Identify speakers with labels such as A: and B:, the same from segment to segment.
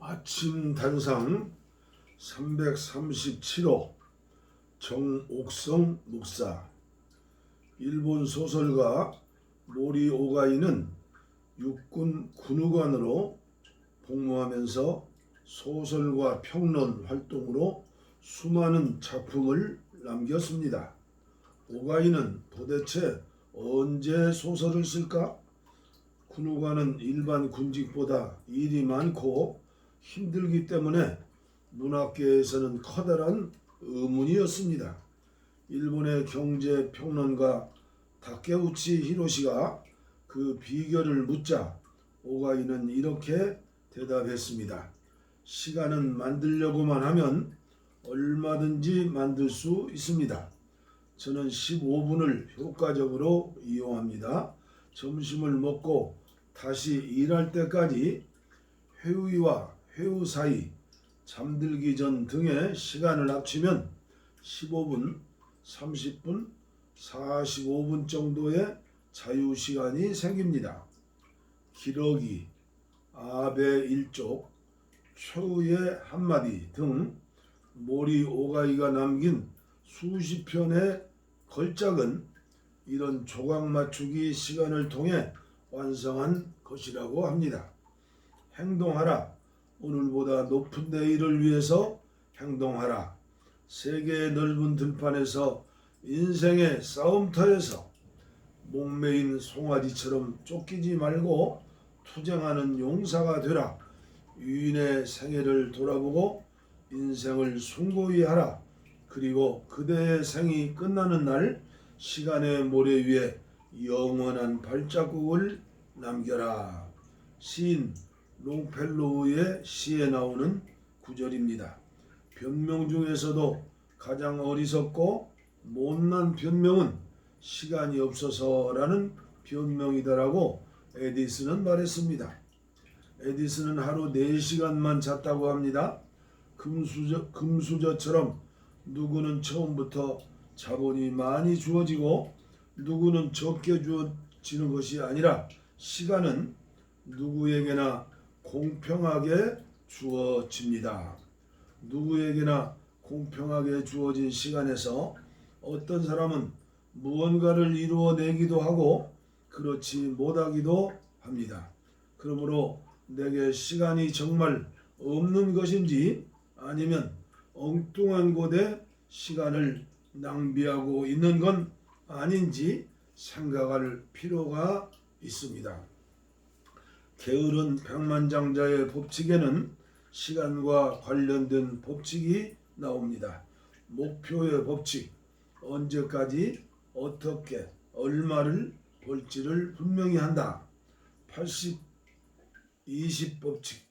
A: 아침 단상 337호 정옥성 목사. 일본 소설가 모리 오가이는 육군 군의관으로 복무하면서 소설과 평론 활동으로 수많은 작품을 남겼습니다. 오가이는 도대체 언제 소설을 쓸까? 군의관은 일반 군직보다 일이 많고 힘들기 때문에 문학계에서는 커다란 의문이었습니다. 일본의 경제평론가 다케우치 히로시가 그 비결을 묻자 오가이는 이렇게 대답했습니다. 시간은 만들려고만 하면 얼마든지 만들 수 있습니다. 저는 15분을 효과적으로 이용합니다. 점심을 먹고 다시 일할 때까지 회의와 회의 사이, 잠들기 전 등의 시간을 합치면 15분, 30분, 45분 정도의 자유시간이 생깁니다. 기러기, 아베 일족, 최후의 한마디 등 모리 오가이가 남긴 수십 편의 걸작은 이런 조각 맞추기 시간을 통해 완성한 것이라고 합니다. 행동하라. 오늘보다 높은 내일을 위해서 행동하라. 세계의 넓은 들판에서 인생의 싸움터에서 목매인 송아지처럼 쫓기지 말고 투쟁하는 용사가 되라. 유인의 생애를 돌아보고 인생을 숭고히 하라. 그리고 그대의 생이 끝나는 날 시간의 모래 위에 영원한 발자국을 남겨라. 시인 롱펠로우의 시에 나오는 구절입니다. 변명 중에서도 가장 어리석고 못난 변명은 시간이 없어서라는 변명이다라고 에디슨은 말했습니다. 에디슨은 하루 4시간만 잤다고 합니다. 금수저처럼 누구는 처음부터 자본이 많이 주어지고 누구는 적게 주어지는 것이 아니라 시간은 누구에게나 공평하게 주어집니다. 누구에게나 공평하게 주어진 시간에서 어떤 사람은 무언가를 이루어내기도 하고 그렇지 못하기도 합니다. 그러므로 내게 시간이 정말 없는 것인지 아니면 엉뚱한 곳에 시간을 낭비하고 있는 건 아닌지 생각할 필요가 있습니다. 게으른 백만장자의 법칙에는 시간과 관련된 법칙이 나옵니다. 목표의 법칙, 언제까지 어떻게 얼마를 벌지를 분명히 한다. 80-20 법칙,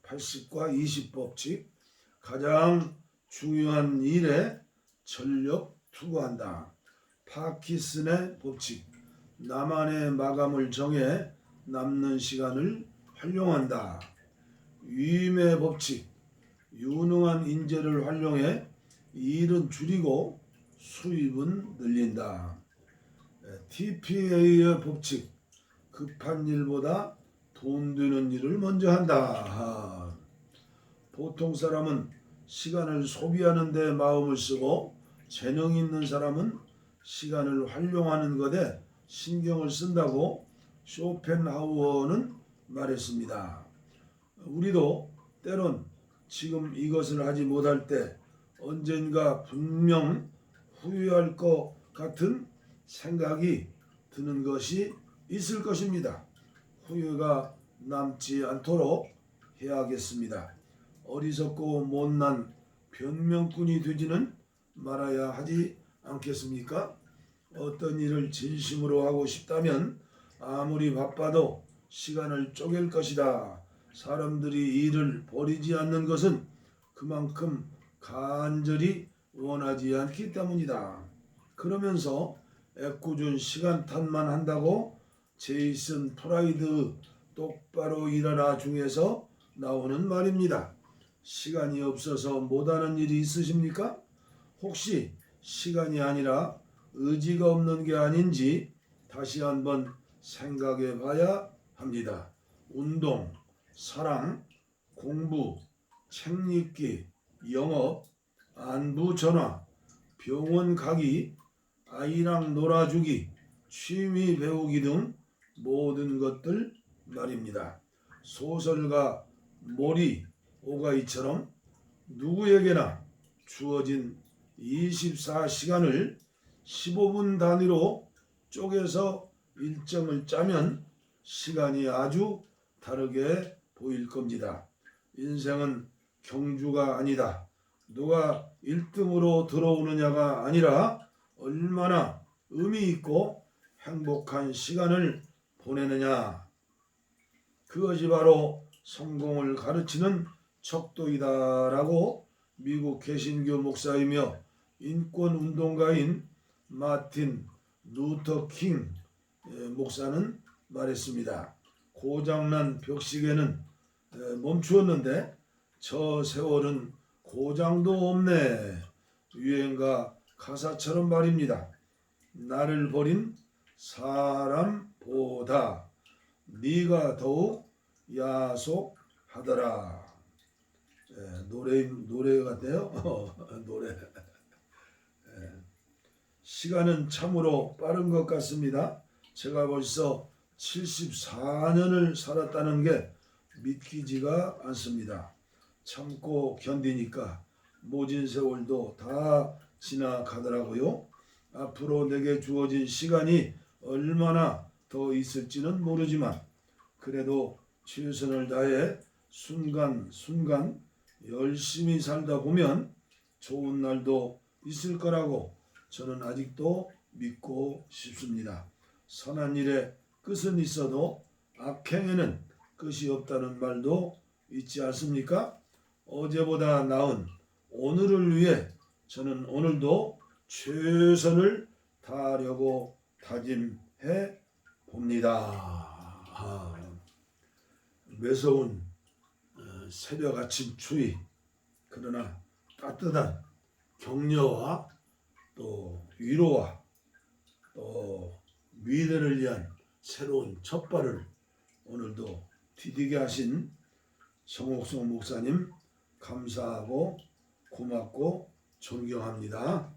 A: 80과 20 법칙, 가장 중요한 일에 전력 투구한다. 파키슨의 법칙, 나만의 마감을 정해 남는 시간을 활용한다. 위임의 법칙, 유능한 인재를 활용해 일은 줄이고 수입은 늘린다. TPA의 법칙, 급한 일보다 돈 되는 일을 먼저 한다. 보통 사람은 시간을 소비하는 데 마음을 쓰고 재능 있는 사람은 시간을 활용하는 것에 신경을 쓴다고 쇼펜하우어는 말했습니다. 우리도 때론 지금 이것을 하지 못할 때 언젠가 분명 후회할 것 같은 생각이 드는 것이 있을 것입니다. 후회가 남지 않도록 해야겠습니다. 어리석고 못난 변명꾼이 되지는 말아야 하지 않겠습니까? 어떤 일을 진심으로 하고 싶다면 아무리 바빠도 시간을 쪼갤 것이다. 사람들이 일을 버리지 않는 것은 그만큼 간절히 원하지 않기 때문이다. 그러면서 애꿎은 시간 탓만 한다고 제이슨 프라이드 똑바로 일하라 중에서 나오는 말입니다. 시간이 없어서 못하는 일이 있으십니까? 혹시 시간이 아니라 의지가 없는 게 아닌지 다시 한번 생각해 봐야 합니다. 운동, 사랑, 공부, 책 읽기, 영업, 안부 전화, 병원 가기, 아이랑 놀아주기, 취미 배우기 등 모든 것들 말입니다. 소설가 모리 오가이처럼 누구에게나 주어진 24시간을 15분 단위로 쪼개서 일정을 짜면 시간이 아주 다르게 보일 겁니다. 인생은 경주가 아니다. 누가 1등으로 들어오느냐가 아니라 얼마나 의미 있고 행복한 시간을 보내느냐. 그것이 바로 성공을 가르치는 척도이다라고 미국 개신교 목사이며 인권운동가인 마틴 루터 킹 목사는 말했습니다. 고장난 벽시계는 멈추었는데 저 세월은 고장도 없네. 유행가 가사처럼 말입니다. 나를 버린 사람보다 네가 더욱 야속하더라. 노래 같네요. 노래. 시간은 참으로 빠른 것 같습니다. 제가 벌써 74년을 살았다는 게 믿기지가 않습니다. 참고 견디니까 모진 세월도 다 지나가더라고요. 앞으로 내게 주어진 시간이 얼마나 더 있을지는 모르지만 그래도 최선을 다해 순간순간 열심히 살다 보면 좋은 날도 있을 거라고 저는 아직도 믿고 싶습니다. 선한 일에 끝은 있어도 악행에는 끝이 없다는 말도 있지 않습니까? 어제보다 나은 오늘을 위해 저는 오늘도 최선을 다하려고 다짐해 봅니다. 매서운 새벽 아침 추위, 그러나 따뜻한 격려와 또 위로와 또 미래를 위한 새로운 첫발을 오늘도 디디게 하신 정옥성 목사님 감사하고 고맙고 존경합니다.